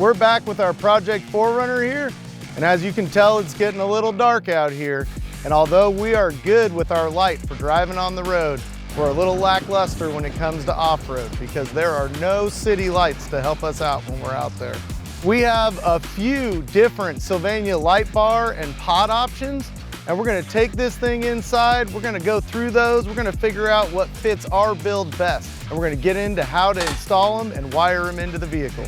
we're back with our Project 4Runner here, and as you can tell, it's getting a little dark out here. And although we are good with our light for driving on the road, we're a little lackluster when it comes to off-road because there are no city lights to help us out when we're out there. We have a few different Sylvania light bar and pod options, and we're gonna take this thing inside, we're gonna go through those, we're gonna figure out what fits our build best, and we're gonna get into how to install them and wire them into the vehicle.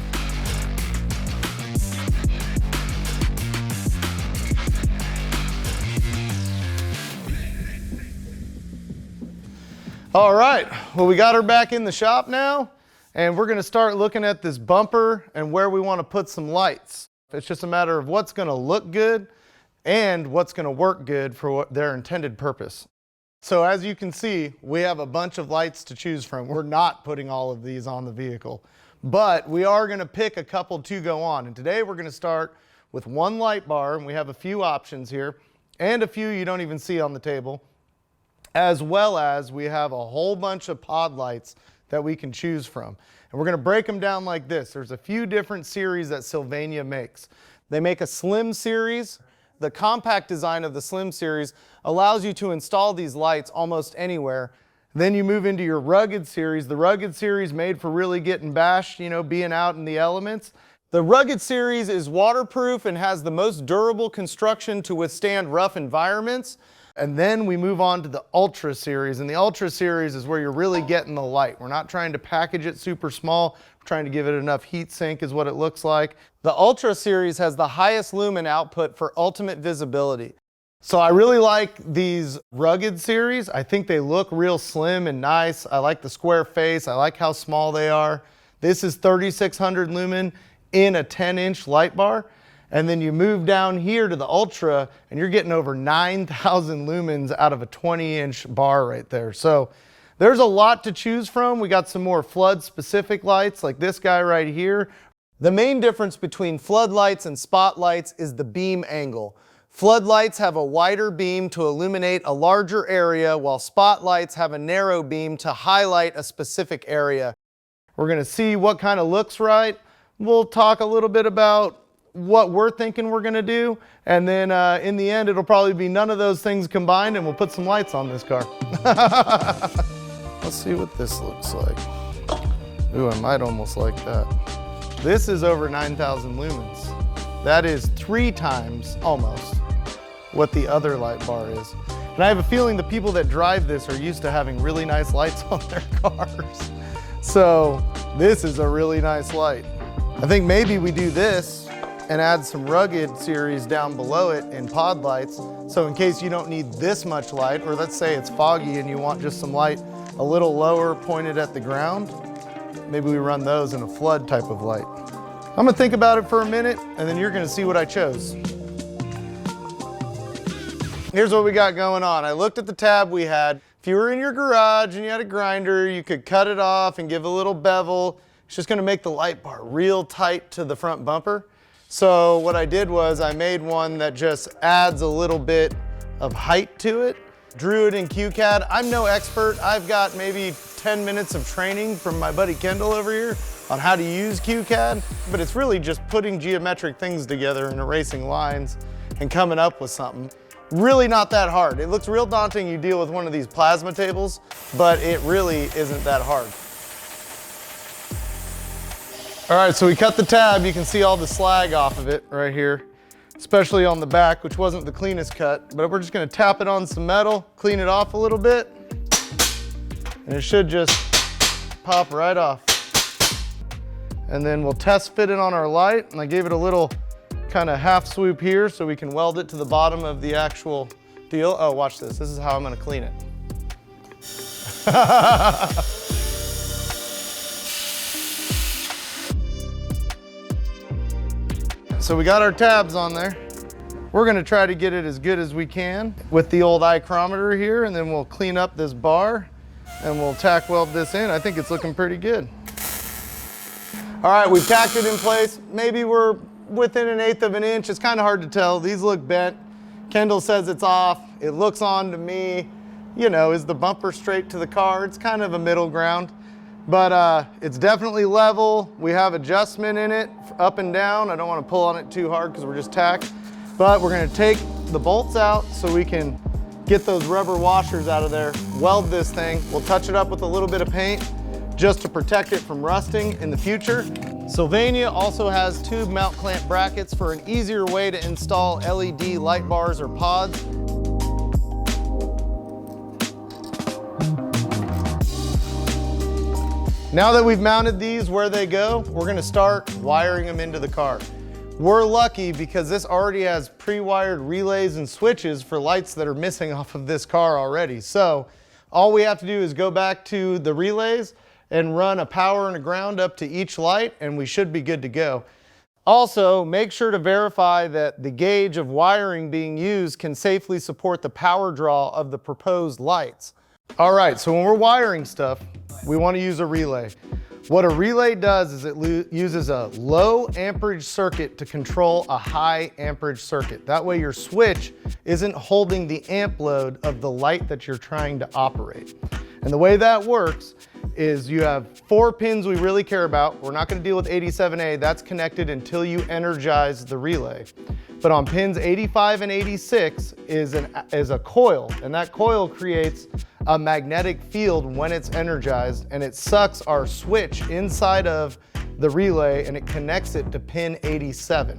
All right, well, we got her back in the shop now, and we're gonna start looking at this bumper and where we wanna put some lights. It's just a matter of what's gonna look good and what's gonna work good for their intended purpose. So as you can see, we have a bunch of lights to choose from. We're not putting all of these on the vehicle, but we are gonna pick a couple to go on. And today we're gonna start with one light bar, and we have a few options here, and a few you don't even see on the table, as well as we have a whole bunch of pod lights that we can choose from. And we're gonna break them down like this. There's a few different series that Sylvania makes. They make a slim series. The compact design of the slim series allows you to install these lights almost anywhere. Then you move into your rugged series. The rugged series made for really getting bashed, you know, being out in the elements. The rugged series is waterproof and has the most durable construction to withstand rough environments. And then we move on to the Ultra series, and the Ultra series is where you're really getting the light. We're not trying to package it super small, we're trying to give it enough heat sink is what it looks like. The Ultra series has the highest lumen output for ultimate visibility. So I really like these rugged series. I think they look real slim and nice. I like the square face, I like how small they are. This is 3600 lumen in a 10-inch light bar. And then you move down here to the Ultra and you're getting over 9,000 lumens out of a 20-inch bar right there. So there's a lot to choose from. We got some more flood specific lights like this guy right here. The main difference between floodlights and spotlights is the beam angle. Floodlights have a wider beam to illuminate a larger area, while spotlights have a narrow beam to highlight a specific area. We're gonna see what kind of looks right. We'll talk a little bit about what we're thinking we're gonna do, and then in the end it'll probably be none of those things combined, and we'll put some lights on this car. Let's see what this looks like. Ooh, I might almost like that. This is over 9,000 lumens. That is 3 times almost what the other light bar is. And I have a feeling the people that drive this are used to having really nice lights on their cars. So this is a really nice light. I think maybe we do this and add some rugged series down below it in pod lights. So in case you don't need this much light, or let's say it's foggy and you want just some light a little lower pointed at the ground, maybe we run those in a flood type of light. I'm gonna think about it for a minute and then you're gonna see what I chose. Here's what we got going on. I looked at the tab we had. If you were in your garage and you had a grinder, you could cut it off and give a little bevel. It's just gonna make the light bar real tight to the front bumper. So what I did was I made one that just adds a little bit of height to it. Drew it in QCAD. I'm no expert. I've got maybe 10 minutes of training from my buddy Kendall over here on how to use QCAD, but it's really just putting geometric things together and erasing lines and coming up with something. Really not that hard. It looks real daunting. You deal with one of these plasma tables, but it really isn't that hard. All right, so we cut the tab. You can see all the slag off of it right here, especially on the back, which wasn't the cleanest cut, but we're just gonna tap it on some metal, clean it off a little bit, and it should just pop right off. And then we'll test fit it on our light, and I gave it a little kind of half swoop here so we can weld it to the bottom of the actual deal. Oh, watch this. This is how I'm gonna clean it. So we got our tabs on there. We're gonna try to get it as good as we can with the old ichrometer here, and then we'll clean up this bar and we'll tack weld this in. I think it's looking pretty good. All right, we've tacked it in place. Maybe we're within 1/8 of an inch. It's kind of hard to tell. These look bent. Kendall says it's off. It looks on to me. You know, is the bumper straight to the car? It's kind of a middle ground. but it's definitely level. We have adjustment in it, up and down. I don't want to pull on it too hard because we're just tacked. But we're going to take the bolts out so we can get those rubber washers out of there, weld this thing. We'll touch it up with a little bit of paint just to protect it from rusting in the future. Sylvania also has tube mount clamp brackets for an easier way to install LED light bars or pods. Now that we've mounted these where they go, we're gonna start wiring them into the car. We're lucky because this already has pre-wired relays and switches for lights that are missing off of this car already. So all we have to do is go back to the relays and run a power and a ground up to each light, and we should be good to go. Also, make sure to verify that the gauge of wiring being used can safely support the power draw of the proposed lights. All right, so when we're wiring stuff, we want to use a relay. What a relay does is it uses a low amperage circuit to control a high amperage circuit. That way your switch isn't holding the amp load of the light that you're trying to operate. And the way that works is you have 4 pins we really care about. We're not going to deal with 87A. That's connected until you energize the relay. But on pins 85 and 86 is a coil, and that coil creates a magnetic field when it's energized, and it sucks our switch inside of the relay and it connects it to pin 87.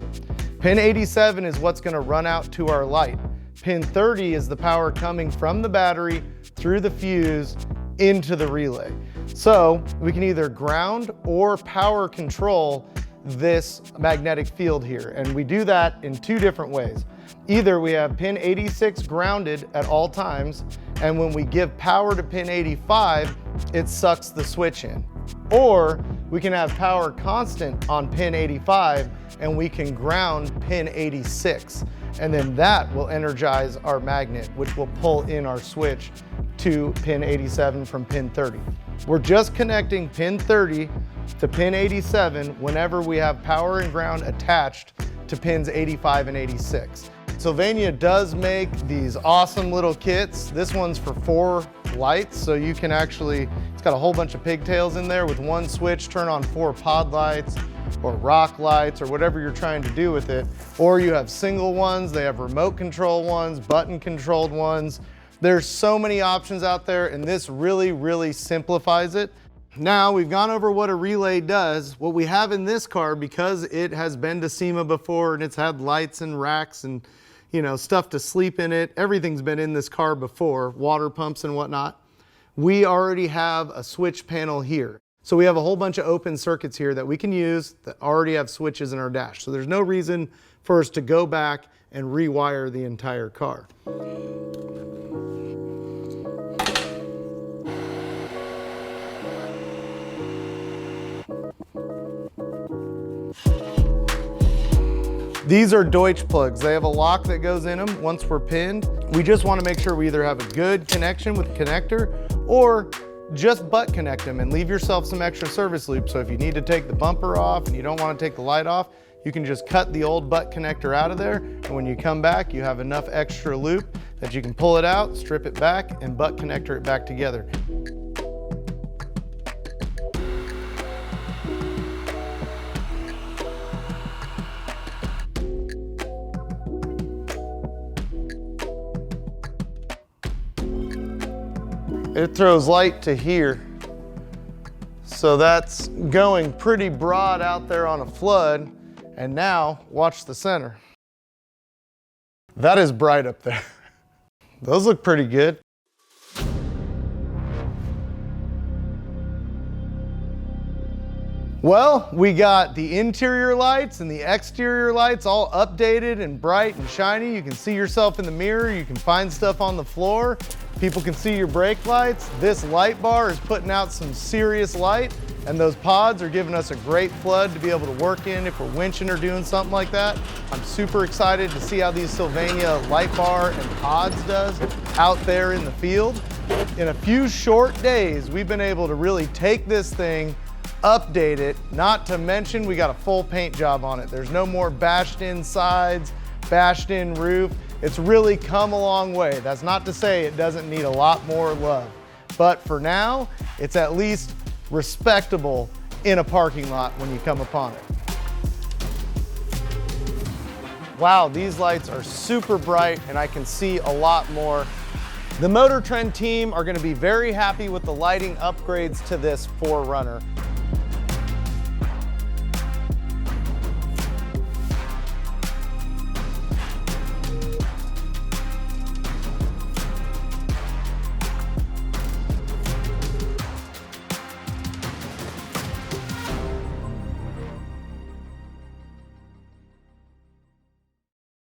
Pin 87 is what's going to run out to our light. Pin 30 is the power coming from the battery through the fuse into the relay. So we can either ground or power control this magnetic field here, and we do that in 2 different ways. Either we have pin 86 grounded at all times, and when we give power to pin 85, it sucks the switch in. Or we can have power constant on pin 85 and we can ground pin 86. And then that will energize our magnet, which will pull in our switch to pin 87 from pin 30. We're just connecting pin 30 to pin 87 whenever we have power and ground attached to pins 85 and 86. Sylvania does make these awesome little kits. This one's for 4 lights, so you can actually, it's got a whole bunch of pigtails in there. With one switch, turn on 4 pod lights or rock lights or whatever you're trying to do with it. Or you have single ones, they have remote control ones, button controlled ones. There's so many options out there, and this really simplifies it. Now we've gone over what a relay does. What we have in this car, because it has been to SEMA before and it's had lights and racks and stuff to sleep in it, everything's been in this car before, water pumps and whatnot. We already have a switch panel here. So we have a whole bunch of open circuits here that we can use that already have switches in our dash. So there's no reason for us to go back and rewire the entire car. These are Deutsch plugs. They have a lock that goes in them once we're pinned. We just want to make sure we either have a good connection with the connector or just butt connect them and leave yourself some extra service loop. So if you need to take the bumper off and you don't want to take the light off, you can just cut the old butt connector out of there. And when you come back, you have enough extra loop that you can pull it out, strip it back, and butt connector it back together. It throws light to here. So that's going pretty broad out there on a flood. And now watch the center. That is bright up there. Those look pretty good. Well, we got the interior lights and the exterior lights all updated and bright and shiny. You can see yourself in the mirror. You can find stuff on the floor. People can see your brake lights. This light bar is putting out some serious light, and those pods are giving us a great flood to be able to work in if we're winching or doing something like that. I'm super excited to see how these Sylvania light bar and pods does out there in the field. In a few short days, we've been able to really take this thing, update it, not to mention we got a full paint job on it. There's no more bashed in sides, bashed in roof. It's really come a long way. That's not to say it doesn't need a lot more love. But for now, it's at least respectable in a parking lot when you come upon it. Wow, these lights are super bright and I can see a lot more. The MotorTrend team are going to be very happy with the lighting upgrades to this 4Runner.